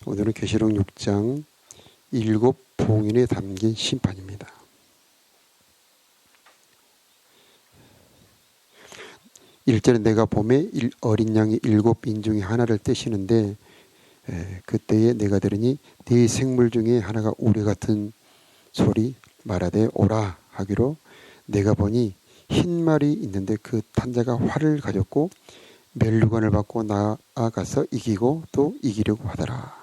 오늘은 계시록 6장 일곱 봉인에 담긴 심판입니다. 일절에 내가 봄에 어린 양의 일곱 인 중에 하나를 떼시는데 그때에 내가 들으니 네 생물 중에 하나가 우레 같은 소리 말하되 오라 하기로 내가 보니 흰 말이 있는데 그 탄자가 활을 가졌고 멸류관을 받고 나아가서 이기고 또 이기려고 하더라.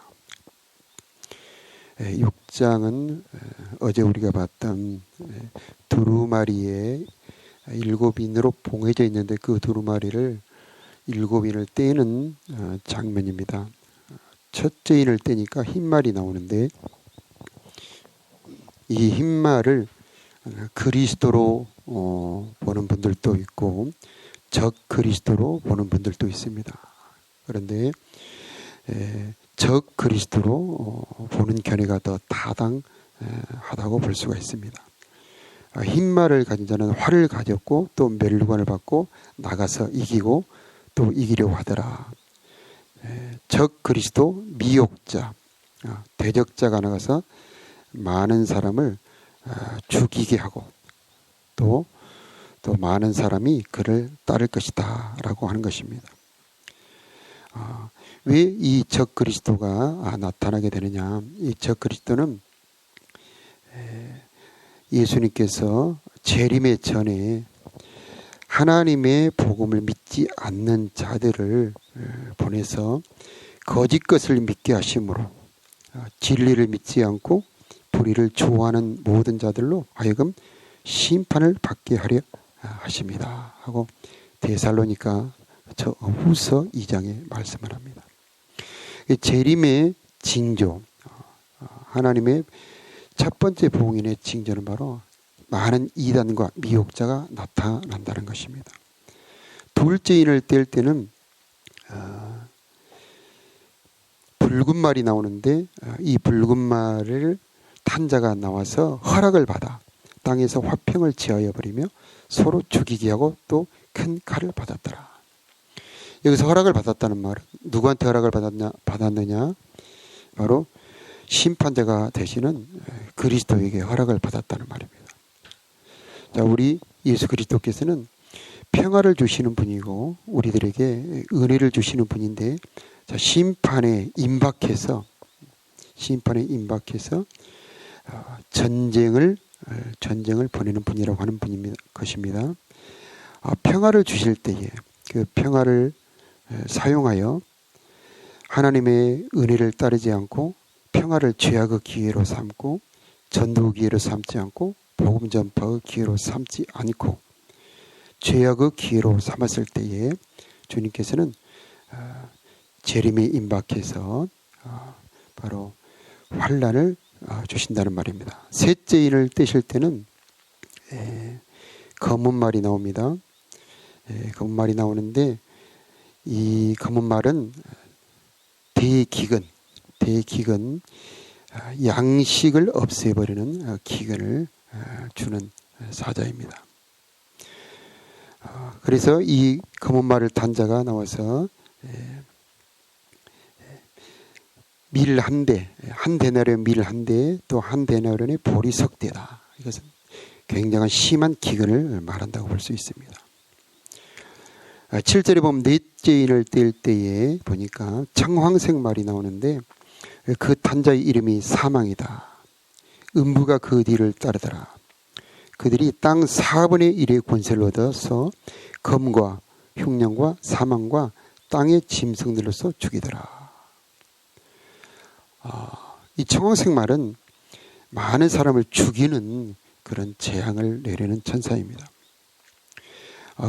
6장은 어제 우리가 봤던 두루마리에 일곱 인으로 봉해져 있는데 그 두루마리를 일곱 인을 떼는 장면입니다. 첫째 인을 떼니까 흰말이 나오는데 이 흰말을 그리스도로 보는 분들도 있고 적 그리스도로 보는 분들도 있습니다. 그런데 적 그리스도로 보는 견해가 더 타당하다고 볼 수가 있습니다. 흰말을 가진 자는 활을 가졌고 또 멸류관을 받고 나가서 이기고 또 이기려고 하더라. 적 그리스도 미혹자 대적자가 나가서 많은 사람을 죽이게 하고 또 많은 사람이 그를 따를 것이다 라고 하는 것입니다. 왜 이 적 그리스도가 나타나게 되느냐. 이 적 그리스도는 예수님께서 재림의 전에 하나님의 복음을 믿지 않는 자들을 보내서 거짓 것을 믿게 하심으로 진리를 믿지 않고 불의를 좋아하는 모든 자들로 하여금 심판을 받게 하려 하십니다 하고 데살로니가 후서 2장에 말씀을 합니다. 재림의 징조, 하나님의 첫 번째 봉인의 징조는 바로 많은 이단과 미혹자가 나타난다는 것입니다. 둘째 인을 뗄 때는 붉은 말이 나오는데 이 붉은 말을 탄자가 나와서 허락을 받아 땅에서 화평을 지하여 버리며 서로 죽이게 하고 또 큰 칼을 받았더라. 여기서 허락을 받았다는 말은 누구한테 허락을 받았느냐? 바로 심판자가 되시는 그리스도에게 허락을 받았다는 말입니다. 자, 우리 예수 그리스도께서는 평화를 주시는 분이고 우리들에게 은혜를 주시는 분인데 자, 심판에 임박해서 전쟁을 보내는 분이라고 하는 것입니다. 평화를 주실 때에 그 평화를 사용하여 하나님의 은혜를 따르지 않고 평화를 죄악의 기회로 삼고 전도 기회로 삼지 않고 복음 전파의 기회로 삼지 않고 죄악의 기회로 삼았을 때에 주님께서는 재림에 임박해서 바로 환난을 주신다는 말입니다. 셋째 인을 떼실 때는 검은 말이 나옵니다. 검은 말이 나오는데 이 검은 말은 대기근 양식을 없애버리는 기근을 주는 사자입니다. 그래서 이 검은 말을 탄 자가 나와서 밀 한 대, 한 데나리온 밀 한 대, 또 한 데나리온의 보리 석 대다. 이것은 굉장한 심한 기근을 말한다고 볼 수 있습니다. 7절에 보면 넷째 인을 뗄 때에 보니까 청황색 말이 나오는데 그 탄자의 이름이 사망이다. 음부가 그 뒤를 따르더라. 그들이 땅 4분의 1의 권세를 얻어서 검과 흉년과 사망과 땅의 짐승들로서 죽이더라. 이 청황색 말은 많은 사람을 죽이는 그런 재앙을 내리는 천사입니다.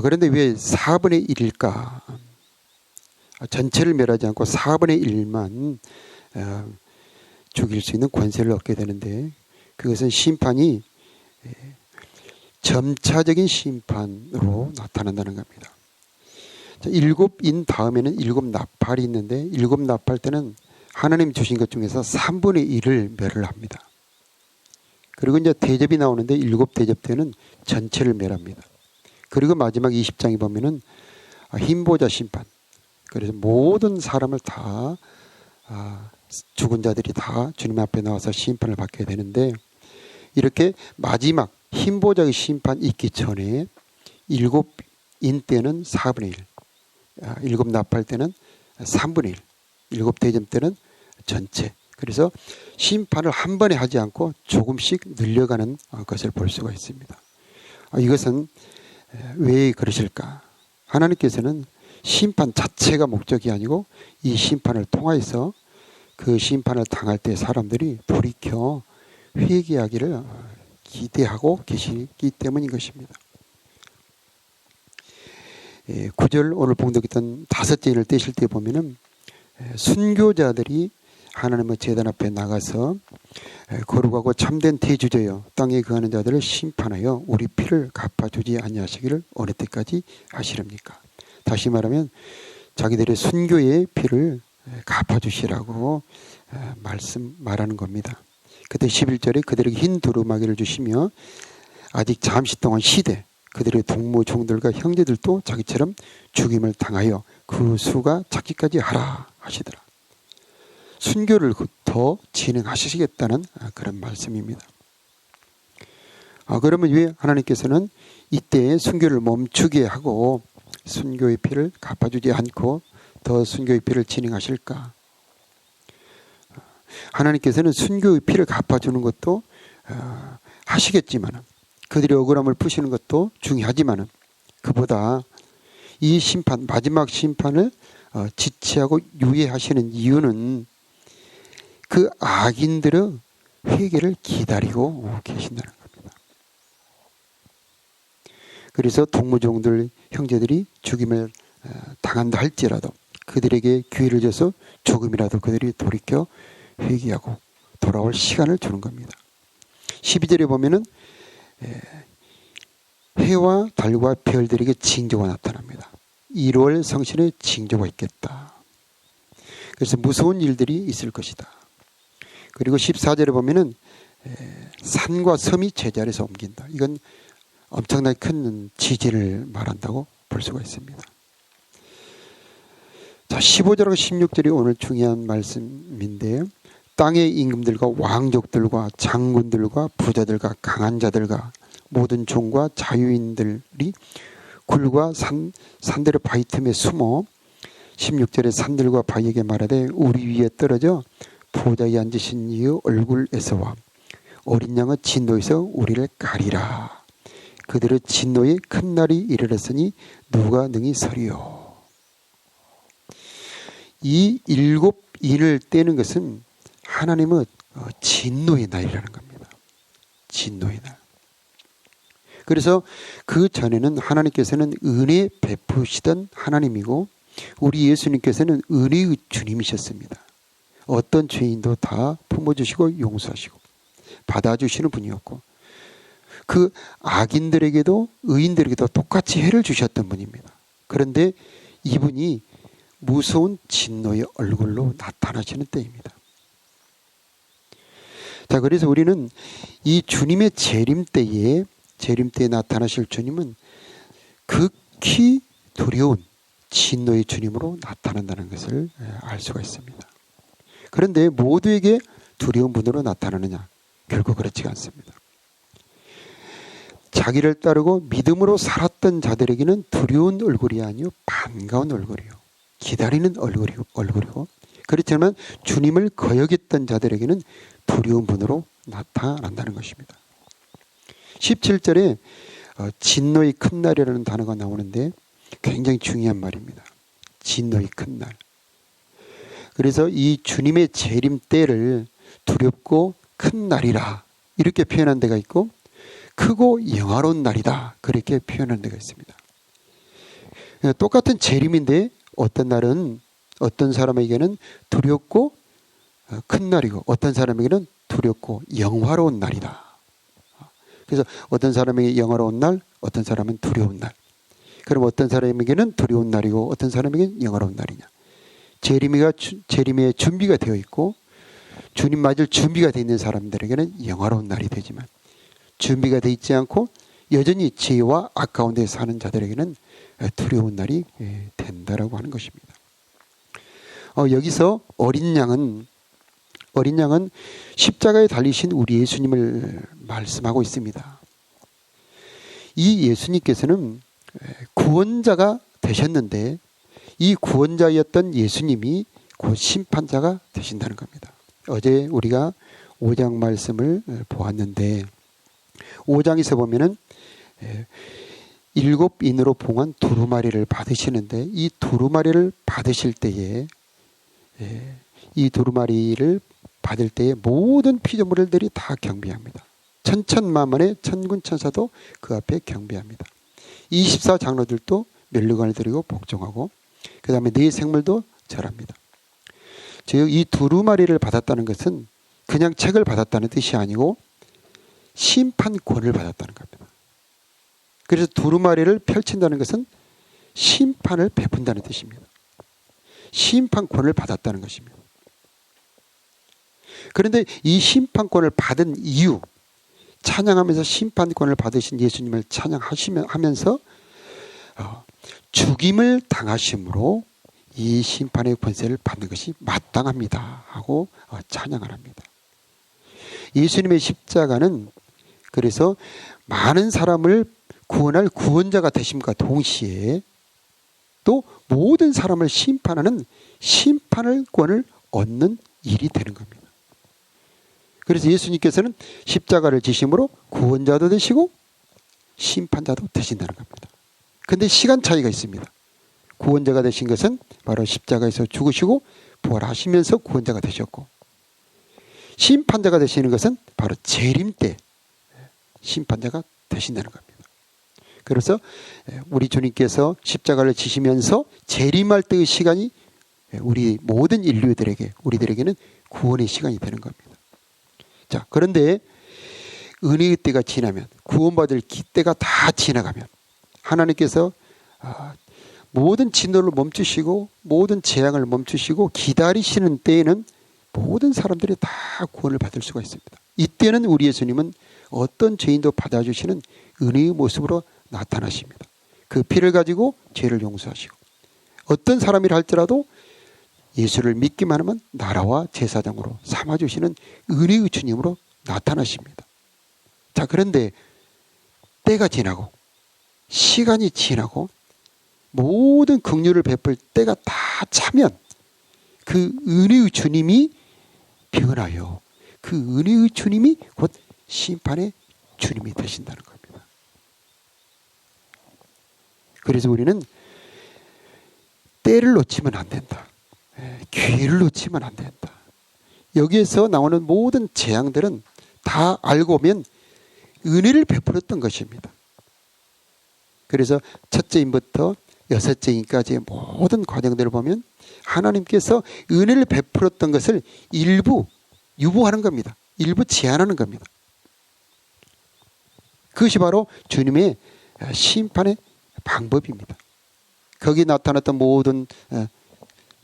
그런데 왜 4분의 1일까? 전체를 멸하지 않고 4분의 1만 죽일 수 있는 권세를 얻게 되는데 그것은 심판이 점차적인 심판으로 나타난다는 겁니다. 일곱 인 다음에는 일곱 나팔이 있는데 일곱 나팔 때는 하나님 주신 것 중에서 3분의 1을 멸을 합니다. 그리고 이제 대접이 나오는데 일곱 대접 때는 전체를 멸합니다. 그리고 마지막 20장에 보면은 흰보자 심판. 그래서 모든 사람을 다 죽은 자들이 다 주님 앞에 나와서 심판을 받게 되는데, 이렇게 마지막 흰보자의 심판 있기 전에 7인 때는 4분의 1, 7 나팔 때는 3분의 1, 7 대점 때는 전체. 그래서 심판을 한 번에 하지 않고 조금씩 늘려가는 것을 볼 수가 있습니다. 이것은 왜 그러실까? 하나님께서는 심판 자체가 목적이 아니고 이 심판을 통하여서 그 심판을 당할 때 사람들이 돌이켜 회개하기를 기대하고 계시기 때문인 것입니다. 9절 오늘 봉독했던 5제인을 떼실 때 보면은 순교자들이 하나님의 제단 앞에 나가서 거룩하고 참된 대주제여 땅에 거하는 자들을 심판하여 우리 피를 갚아주지 아니하시기를 어느 때까지 하시렵니까? 다시 말하면 자기들의 순교의 피를 갚아주시라고 말하는 겁니다. 그때 11절에 그들에게 흰 두루마기를 주시며 아직 잠시 동안 쉬되 그들의 동무 종들과 형제들도 자기처럼 죽임을 당하여 그 수가 찾기까지 하라 하시더라. 순교를 더 진행하시겠다는 그런 말씀입니다. 그러면 왜 하나님께서는 이때 순교를 멈추게 하고 순교의 피를 갚아주지 않고 더 순교의 피를 진행하실까? 하나님께서는 순교의 피를 갚아주는 것도 하시겠지만, 그들의 억울함을 푸시는 것도 중요하지만, 그보다 이 심판, 마지막 심판을 지체하고 유예하시는 이유는 그 악인들의 회개를 기다리고 계신다는 겁니다. 그래서 동무종들 형제들이 죽임을 당한다 할지라도 그들에게 기회를 줘서 조금이라도 그들이 돌이켜 회개하고 돌아올 시간을 주는 겁니다. 12절에 보면은 해와 달과 별들에게 징조가 나타납니다. 1월 성신에 징조가 있겠다. 그래서 무서운 일들이 있을 것이다. 그리고 14절에 보면은 산과 섬이 제자리에서 옮긴다. 이건 엄청나게 큰 지진을 말한다고 볼 수가 있습니다. 자, 15절하고 16절이 오늘 중요한 말씀인데요. 땅의 임금들과 왕족들과 장군들과 부자들과 강한 자들과 모든 종과 자유인들이 굴과 산들의 바위 틈에 숨어 16절에 산들과 바위에게 말하되 우리 위에 떨어져 보좌에 앉으신 이의 얼굴에서와 어린 양의 진노에서 우리를 가리라. 그들의 진노의 큰 날이 이르렀으니 누가 능히 서리요. 이 7인을 떼는 것은 하나님의 진노의 날이라는 겁니다. 진노의 날. 그래서 그 전에는 하나님께서는 은혜 베푸시던 하나님이고 우리 예수님께서는 은혜의 주님이셨습니다. 어떤 죄인도 다 품어주시고 용서하시고 받아주시는 분이었고 그 악인들에게도 의인들에게도 똑같이 해를 주셨던 분입니다. 그런데 이분이 무서운 진노의 얼굴로 나타나시는 때입니다. 자, 그래서 우리는 이 주님의 재림 때에 나타나실 주님은 극히 두려운 진노의 주님으로 나타난다는 것을 알 수가 있습니다. 그런데 모두에게 두려운 분으로 나타나느냐? 결코 그렇지가 않습니다. 자기를 따르고 믿음으로 살았던 자들에게는 두려운 얼굴이 아니요 반가운 얼굴이요 기다리는 얼굴이고 그렇지만 주님을 거역했던 자들에게는 두려운 분으로 나타난다는 것입니다. 17절에 진노의 큰 날이라는 단어가 나오는데 굉장히 중요한 말입니다. 진노의 큰 날. 그래서 이 주님의 재림 때를 두렵고 큰 날이라 이렇게 표현한 데가 있고 크고 영화로운 날이다 그렇게 표현한 데가 있습니다. 똑같은 재림인데 어떤 날은 어떤 사람에게는 두렵고 큰 날이고 어떤 사람에게는 두렵고 영화로운 날이다. 그래서 어떤 사람에게 영화로운 날, 어떤 사람은 두려운 날. 그럼 어떤 사람에게는 두려운 날이고 어떤 사람에게는 영화로운 날이냐. 재림의 준비가 되어 있고 주님 맞을 준비가 되어 있는 사람들에게는 영화로운 날이 되지만 준비가 되어 있지 않고 여전히 죄와 악 가운데 사는 자들에게는 두려운 날이 된다라고 하는 것입니다. 여기서 어린 양은 십자가에 달리신 우리 예수님을 말씀하고 있습니다. 이 예수님께서는 구원자가 되셨는데 이 구원자였던 예수님이 곧 심판자가 되신다는 겁니다. 어제 우리가 5장 말씀을 보았는데 5장에서 보면은 7인으로 봉한 두루마리를 받으시는데 이 두루마리를 받으실 때에 이 두루마리를 받을 때에 모든 피조물들이 다 경배합니다. 천천만만의 천군 천사도 그 앞에 경배합니다. 24장로들도 멸류관을 드리고 복종하고 그 다음에 네 생물도 절합니다. 즉 이 두루마리를 받았다는 것은 그냥 책을 받았다는 뜻이 아니고 심판권을 받았다는 겁니다. 그래서 두루마리를 펼친다는 것은 심판을 베푼다는 뜻입니다. 심판권을 받았다는 것입니다. 그런데 이 심판권을 받은 이유, 찬양하면서 심판권을 받으신 예수님을 찬양하면서 죽임을 당하심으로 이 심판의 권세를 받는 것이 마땅합니다 하고 찬양을 합니다. 예수님의 십자가는 그래서 많은 사람을 구원할 구원자가 되심과 동시에 또 모든 사람을 심판하는 심판권을 얻는 일이 되는 겁니다. 그래서 예수님께서는 십자가를 지심으로 구원자도 되시고 심판자도 되신다는 겁니다. 그런데 시간 차이가 있습니다. 구원자가 되신 것은 바로 십자가에서 죽으시고 부활하시면서 구원자가 되셨고 심판자가 되시는 것은 바로 재림 때 심판자가 되신다는 겁니다. 그래서 우리 주님께서 십자가를 지시면서 재림할 때의 시간이 우리 모든 인류들에게 우리들에게는 구원의 시간이 되는 겁니다. 자, 그런데 은혜의 때가 지나면 구원받을 때가 다 지나가면 하나님께서 모든 진노를 멈추시고 모든 재앙을 멈추시고 기다리시는 때에는 모든 사람들이 다 구원을 받을 수가 있습니다. 이때는 우리 예수님은 어떤 죄인도 받아주시는 은혜의 모습으로 나타나십니다. 그 피를 가지고 죄를 용서하시고 어떤 사람이라 할지라도 예수를 믿기만 하면 나라와 제사장으로 삼아주시는 은혜의 주님으로 나타나십니다. 자, 그런데 때가 지나고 시간이 지나고 모든 긍휼을 베풀 때가 다 차면 그 은혜의 주님이 변하여 그 은혜의 주님이 곧 심판의 주님이 되신다는 겁니다. 그래서 우리는 때를 놓치면 안 된다. 기회를 놓치면 안 된다. 여기에서 나오는 모든 재앙들은 다 알고 보면 은혜를 베풀었던 것입니다. 그래서 첫째인부터 여섯째인까지의 모든 과정들을 보면 하나님께서 은혜를 베풀었던 것을 일부 유보하는 겁니다. 일부 제한하는 겁니다. 그것이 바로 주님의 심판의 방법입니다. 거기 나타났던 모든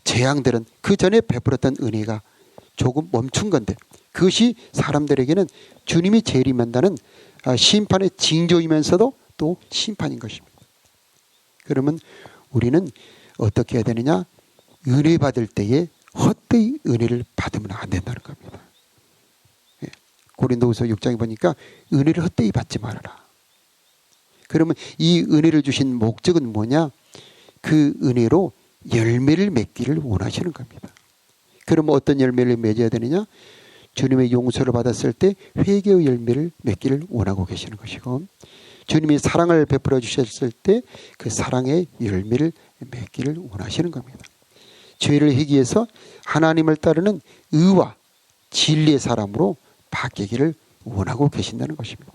재앙들은 그 전에 베풀었던 은혜가 조금 멈춘 건데 그것이 사람들에게는 주님이 재림한다는 심판의 징조이면서도 또 심판인 것입니다. 그러면 우리는 어떻게 해야 되느냐? 은혜 받을 때에 헛되이 은혜를 받으면 안 된다는 겁니다. 고린도후서 6장에 보니까 은혜를 헛되이 받지 말아라. 그러면 이 은혜를 주신 목적은 뭐냐? 그 은혜로 열매를 맺기를 원하시는 겁니다. 그러면 어떤 열매를 맺어야 되느냐? 주님의 용서를 받았을 때 회개의 열매를 맺기를 원하고 계시는 것이고 주님이 사랑을 베풀어 주셨을 때 그 사랑의 열매를 맺기를 원하시는 겁니다. 죄를 회개해서 하나님을 따르는 의와 진리의 사람으로 바뀌기를 원하고 계신다는 것입니다.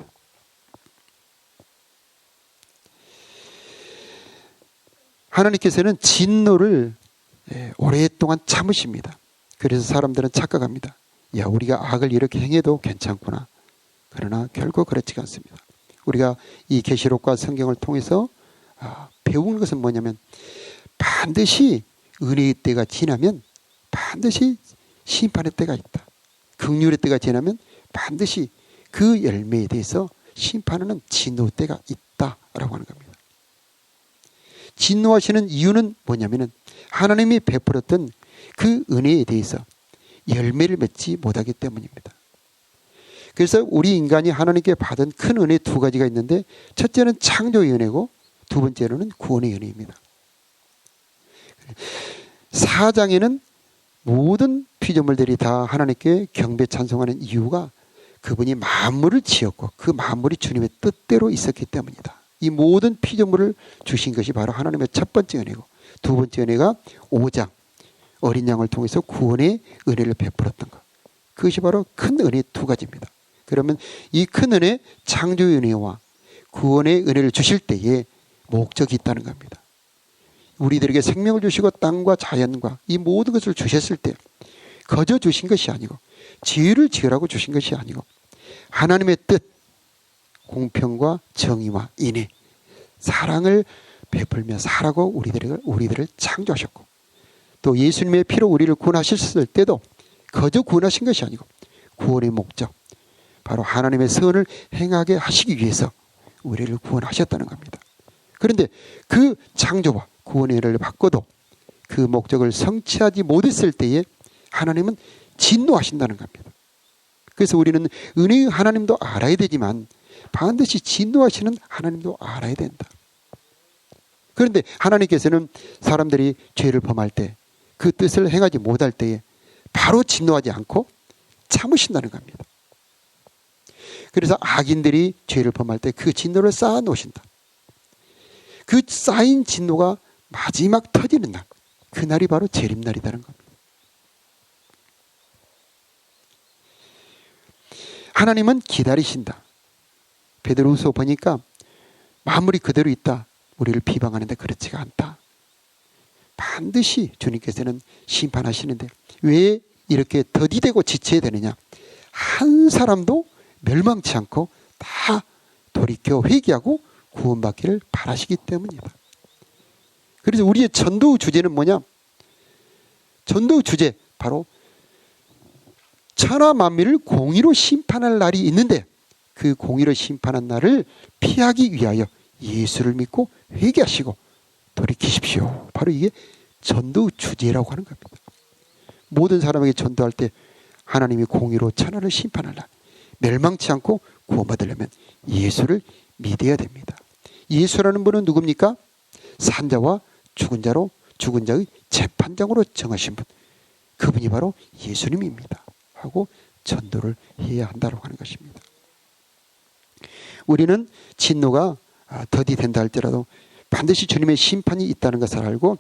하나님께서는 진노를 오랫동안 참으십니다. 그래서 사람들은 착각합니다. 야, 우리가 악을 이렇게 행해도 괜찮구나. 그러나 결코 그렇지가 않습니다. 우리가 이 계시록과 성경을 통해서 배우는 것은 뭐냐면 반드시 은혜의 때가 지나면 반드시 심판의 때가 있다. 긍휼의 때가 지나면 반드시 그 열매에 대해서 심판하는 진노의 때가 있다라고 하는 겁니다. 진노하시는 이유는 뭐냐면은 하나님이 베풀었던 그 은혜에 대해서 열매를 맺지 못하기 때문입니다. 그래서 우리 인간이 하나님께 받은 큰 은혜 두 가지가 있는데, 첫째는 창조의 은혜고 두 번째로는 구원의 은혜입니다. 4장에는 모든 피조물들이 다 하나님께 경배 찬송하는 이유가 그분이 만물을 지었고 그 만물이 주님의 뜻대로 있었기 때문이다. 이 모든 피조물을 주신 것이 바로 하나님의 첫 번째 은혜고, 두 번째 은혜가 5장 어린 양을 통해서 구원의 은혜를 베풀었던 것. 그것이 바로 큰 은혜 두 가지입니다. 그러면 이 큰 은혜, 창조의 은혜와 구원의 은혜를 주실 때에 목적이 있다는 겁니다. 우리들에게 생명을 주시고 땅과 자연과 이 모든 것을 주셨을 때 거저 주신 것이 아니고, 지혜를 지으라고 주신 것이 아니고, 하나님의 뜻, 공평과 정의와 인애, 사랑을 베풀며 살라고 우리들을 창조하셨고, 또 예수님의 피로 우리를 구원하셨을 때도 거저 구원하신 것이 아니고 구원의 목적, 바로 하나님의 선을 행하게 하시기 위해서 우리를 구원하셨다는 겁니다. 그런데 그 창조와 구원의 은혜를 받고도 그 목적을 성취하지 못했을 때에 하나님은 진노하신다는 겁니다. 그래서 우리는 은혜의 하나님도 알아야 되지만 반드시 진노하시는 하나님도 알아야 된다. 그런데 하나님께서는 사람들이 죄를 범할 때, 그 뜻을 행하지 못할 때에 바로 진노하지 않고 참으신다는 겁니다. 그래서 악인들이 죄를 범할 때 그 진노를 쌓아 놓으신다. 그 쌓인 진노가 마지막 터지는 날, 그날이 바로 재림날이라는 겁니다. 하나님은 기다리신다. 베드로후서 보니까 만물이 그대로 있다, 우리를 비방하는데 그렇지가 않다. 반드시 주님께서는 심판하시는데 왜 이렇게 더디되고 지쳐야 되느냐? 한 사람도 멸망치 않고 다 돌이켜 회개하고 구원받기를 바라시기 때문이다. 그래서 우리의 전도 주제는 뭐냐? 전도 주제, 바로 천하 만민을 공의로 심판할 날이 있는데 그 공의로 심판한 날을 피하기 위하여 예수를 믿고 회개하시고 돌이키십시오. 바로 이게 전도 주제라고 하는 겁니다. 모든 사람에게 전도할 때 하나님이 공의로 천하를 심판할 날, 멸망치 않고 구원받으려면 예수를 믿어야 됩니다. 예수라는 분은 누굽니까? 산자와 죽은 자의 재판장으로 정하신 분, 그분이 바로 예수님입니다 하고 전도를 해야 한다고 하는 것입니다. 우리는 진노가 더디된다 할지라도 반드시 주님의 심판이 있다는 것을 알고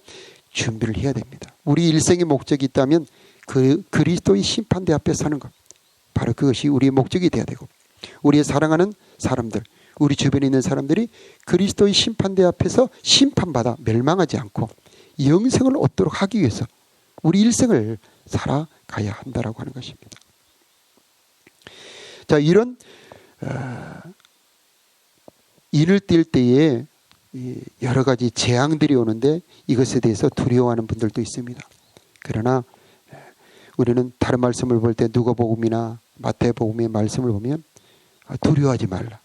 준비를 해야 됩니다. 우리 일생의 목적이 있다면 그 그리스도의 심판대 앞에 서는 것, 바로 그것이 우리의 목적이 되어야 되고, 우리의 사랑하는 사람들, 우리 주변에 있는 사람들이 그리스도의 심판대 앞에서 심판받아 멸망하지 않고 영생을 얻도록 하기 위해서 우리 일생을 살아가야 한다라고 하는 것입니다. 자, 이런 일을 뛸 때에 여러 가지 재앙들이 오는데 이것에 대해서 두려워하는 분들도 있습니다. 그러나 우리는 다른 말씀을 볼 때 누가복음이나 마태복음의 말씀을 보면 두려워하지 말라.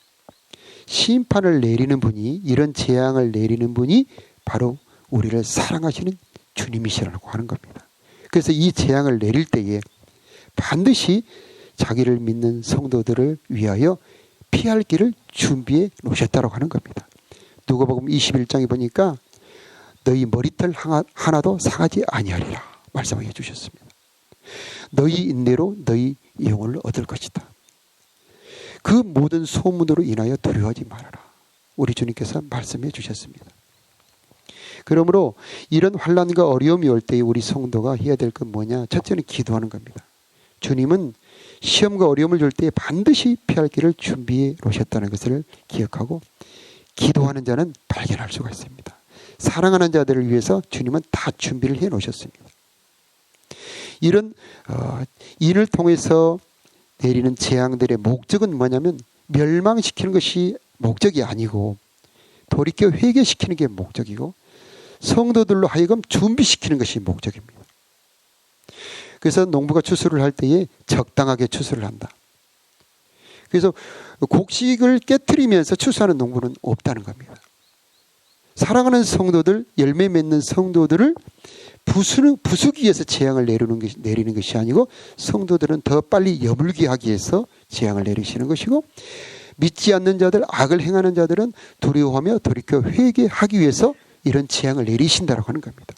심판을 내리는 분이, 이런 재앙을 내리는 분이 바로 우리를 사랑하시는 주님이시라고 하는 겁니다. 그래서 이 재앙을 내릴 때에 반드시 자기를 믿는 성도들을 위하여 피할 길을 준비해 놓으셨다고 하는 겁니다. 누가복음 21장에 보니까 너희 머리털 하나도 상하지 아니하리라 말씀해 주셨습니다. 너희 인내로 너희 영혼을 얻을 것이다. 그 모든 소문으로 인하여 두려워하지 말아라. 우리 주님께서 말씀해 주셨습니다. 그러므로 이런 환난과 어려움이 올 때에 우리 성도가 해야 될 건 뭐냐? 첫째는 기도하는 겁니다. 주님은 시험과 어려움을 줄 때 반드시 피할 길을 준비해 놓으셨다는 것을 기억하고, 기도하는 자는 발견할 수가 있습니다. 사랑하는 자들을 위해서 주님은 다 준비를 해 놓으셨습니다. 이런 일을 통해서 내리는 재앙들의 목적은 뭐냐면 멸망시키는 것이 목적이 아니고 돌이켜 회개시키는 게 목적이고 성도들로 하여금 준비시키는 것이 목적입니다. 그래서 농부가 추수를 할 때에 적당하게 추수를 한다. 그래서 곡식을 깨트리면서 추수하는 농부는 없다는 겁니다. 사랑하는 성도들, 열매 맺는 성도들을 부수기 위해서 재앙을 내리는 것이 아니고 성도들은 더 빨리 여물게 하기 위해서 재앙을 내리시는 것이고 믿지 않는 자들, 악을 행하는 자들은 두려워하며 돌이켜 회개하기 위해서 이런 재앙을 내리신다고 하는 겁니다.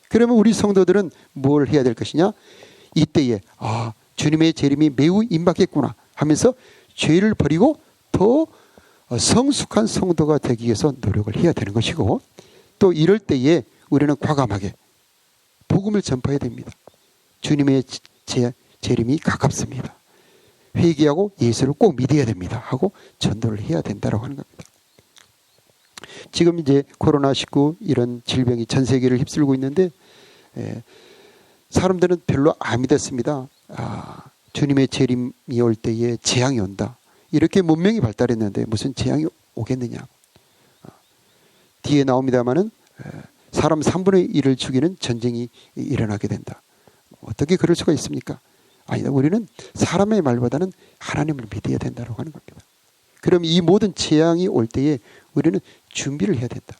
그러면 우리 성도들은 뭘 해야 될 것이냐? 이때에 주님의 재림이 매우 임박했구나 하면서 죄를 버리고 더 성숙한 성도가 되기 위해서 노력을 해야 되는 것이고, 또 이럴 때에 우리는 과감하게 복음을 전파해야 됩니다. 주님의 재림이 가깝습니다. 회개하고 예수를 꼭 믿어야 됩니다 하고 전도를 해야 된다고 하는 겁니다. 지금 이제 코로나19 이런 질병이 전 세계를 휩쓸고 있는데 사람들은 별로 안 믿었습니다. 주님의 재림이 올 때에 재앙이 온다. 이렇게 문명이 발달했는데 무슨 재앙이 오겠느냐. 뒤에 나옵니다마는 사람 3분의 1을 죽이는 전쟁이 일어나게 된다. 어떻게 그럴 수가 있습니까? 아니다. 우리는 사람의 말보다는 하나님을 믿어야 된다고 하는 겁니다. 그럼 이 모든 재앙이 올 때에 우리는 준비를 해야 된다.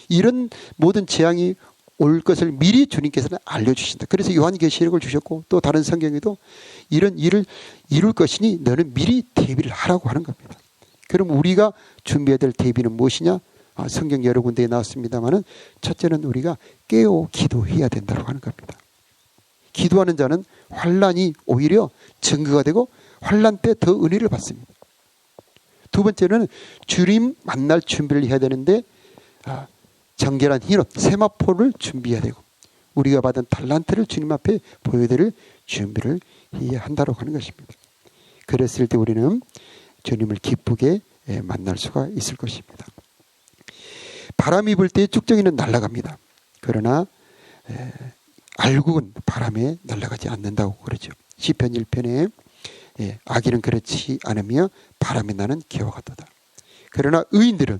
이런 모든 재앙이 올 것을 미리 주님께서는 알려주신다. 그래서 요한계시록을 주셨고 또 다른 성경에도 이런 일을 이룰 것이니 너는 미리 대비를 하라고 하는 겁니다. 그럼 우리가 준비해야 될 대비는 무엇이냐? 성경 여러 군데에 나왔습니다마는 첫째는 우리가 깨어 기도해야 된다고 하는 겁니다. 기도하는 자는 환난이 오히려 증거가 되고 환난 때 더 은혜를 받습니다. 두 번째는 주님 만날 준비를 해야 되는데 정결한 흰옷 세마포를 준비해야 되고 우리가 받은 달란트를 주님 앞에 보여드릴 준비를 해야 한다고 하는 것입니다. 그랬을 때 우리는 주님을 기쁘게 만날 수가 있을 것입니다. 바람이 불 때 쭉정이는 날아갑니다. 그러나 알곡은 바람에 날아가지 않는다고 그러죠. 시편 1편에 악인은 그렇지 않으며 바람에 나는 기와 같도다. 그러나 의인들은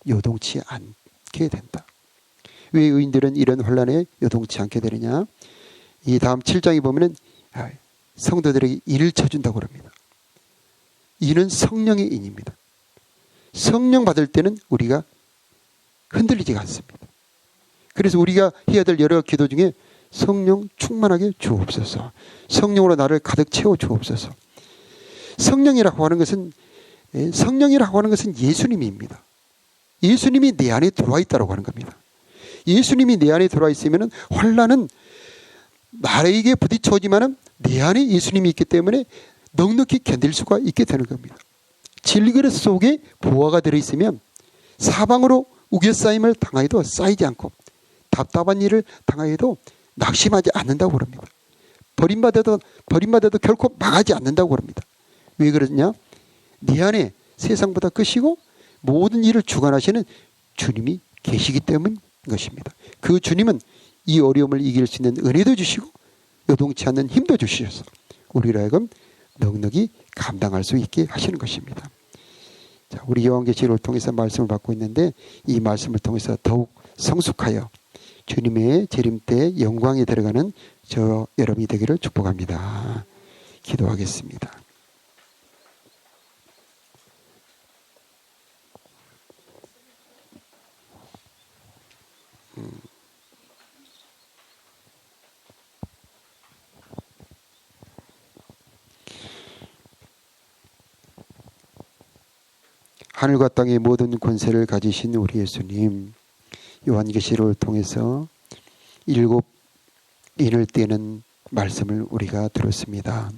요동치 않게 된다. 왜 의인들은 이런 혼란에 요동치 않게 되느냐? 이 다음 7장에 보면은 성도들에게 인을 쳐준다고 합니다. 이는 성령의 인입니다. 성령 받을 때는 우리가 흔들리지가 않습니다. 그래서 우리가 해야 될 여러 기도 중에 성령 충만하게 주옵소서. 성령으로 나를 가득 채워 주옵소서. 성령이라고 하는 것은 예수님입니다. 예수님이 내 안에 들어와 있다고 하는 겁니다. 예수님이 내 안에 들어와 있으면 환난은 나에게 부딪혀오지만은 내 안에 예수님이 있기 때문에 넉넉히 견딜 수가 있게 되는 겁니다. 질그릇 속에 보화가 들어있으면 사방으로 우겨싸임을 당하여도 쌓이지 않고 답답한 일을 당하여도 낙심하지 않는다고 그럽니다. 버림받아도 결코 망하지 않는다고 그럽니다. 왜 그러냐? 네 안에 세상보다 크시고 모든 일을 주관하시는 주님이 계시기 때문인 것입니다. 그 주님은 이 어려움을 이길 수 있는 은혜도 주시고 요동치 않는 힘도 주셔서 우리로 하여금 넉넉히 감당할 수 있게 하시는 것입니다. 자, 우리 요한계시록을 통해서 말씀을 받고 있는데 이 말씀을 통해서 더욱 성숙하여 주님의 재림 때 영광에 들어가는 저 여러분이 되기를 축복합니다. 기도하겠습니다. 하늘과 땅의 모든 권세를 가지신 우리 예수님, 요한계시록을 통해서 7 인을 떼는 말씀을 우리가 들었습니다.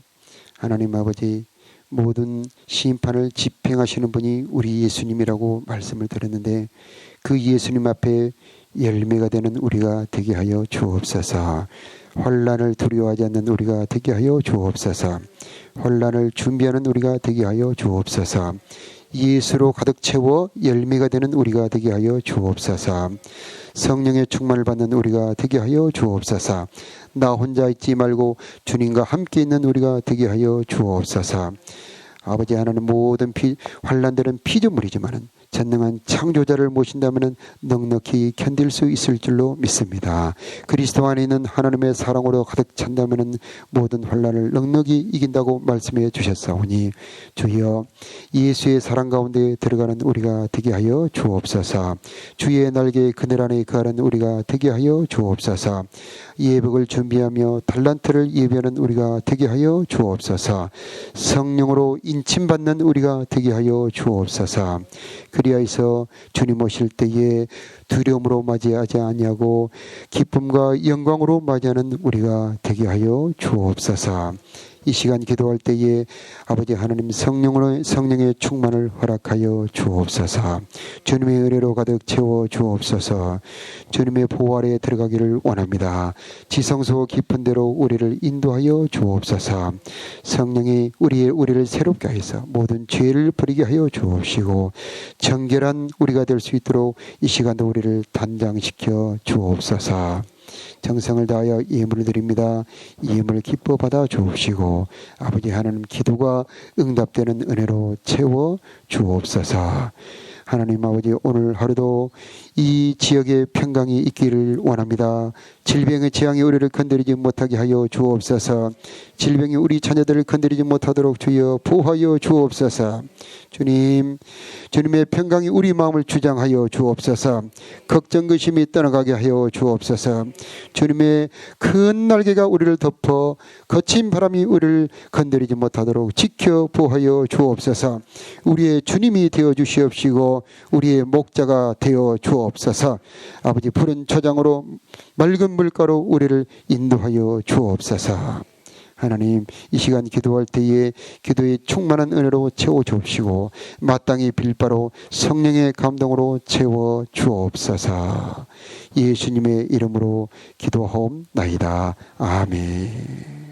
하나님 아버지, 모든 심판을 집행하시는 분이 우리 예수님이라고 말씀을 들었는데 그 예수님 앞에 열매가 되는 우리가 되게 하여 주옵소서. 혼란을 두려워하지 않는 우리가 되게 하여 주옵소서. 혼란을 준비하는 우리가 되게 하여 주옵소서. 예수로 가득 채워 열매가 되는 우리가 되게 하여 주옵소서. 성령의 충만을 받는 우리가 되게 하여 주옵소서. 나 혼자 있지 말고 주님과 함께 있는 우리가 되게 하여 주옵소서. 아버지 하나님, 모든 환난들은 피조물이지만은 전능한 창조자를 모신다면 넉넉히 견딜 수 있을 줄로 믿습니다. 그리스도 안에 있는 하나님의 사랑으로 가득 찬다면 모든 환난을 넉넉히 이긴다고 말씀해 주셨사오니 주여 예수의 사랑 가운데 들어가는 우리가 되게 하여 주옵소서. 주의 날개의 그늘 안에 거하는 우리가 되게 하여 주옵소서. 예복을 준비하며 달란트를 예비하는 우리가 되게 하여 주옵소서. 성령으로 인침받는 우리가 되게 하여 주옵소서. 그리하여서 주님 오실 때에 두려움으로 맞이하지 아니하고 기쁨과 영광으로 맞이하는 우리가 되게 하여 주옵소서. 이 시간 기도할 때에 아버지 하나님 성령의 충만을 허락하여 주옵소서. 주님의 은혜로 가득 채워 주옵소서. 주님의 보호 아래에 들어가기를 원합니다. 지성소 깊은 데로 우리를 인도하여 주옵소서. 성령이 우리를 새롭게 하여서 모든 죄를 버리게 하여 주옵시고 정결한 우리가 될 수 있도록 이 시간도 우리를 단장시켜 주옵소서. 정성을 다하여 예물을 드립니다. 예물을 기뻐 받아 주옵시고 아버지 하나님 기도가 응답되는 은혜로 채워 주옵소서. 하나님 아버지 오늘 하루도 이 지역에 평강이 있기를 원합니다. 질병의 재앙이 우리를 건드리지 못하게 하여 주옵소서. 질병이 우리 자녀들을 건드리지 못하도록 주여 보호하여 주옵소서. 주님의 평강이 우리 마음을 주장하여 주옵소서. 걱정 근심이 떠나가게 하여 주옵소서. 주님의 큰 날개가 우리를 덮어 거친 바람이 우리를 건드리지 못하도록 지켜 보호하여 주옵소서. 우리의 주님이 되어 주시옵시고 우리의 목자가 되어 주옵소서. 아버지 푸른 초장으로 맑은 물가로 우리를 인도하여 주옵소서. 하나님 이 시간 기도할 때에 기도의 충만한 은혜로 채워 주옵시고 마땅히 빌바로 성령의 감동으로 채워 주옵소서. 예수님의 이름으로 기도하옵나이다. 아멘.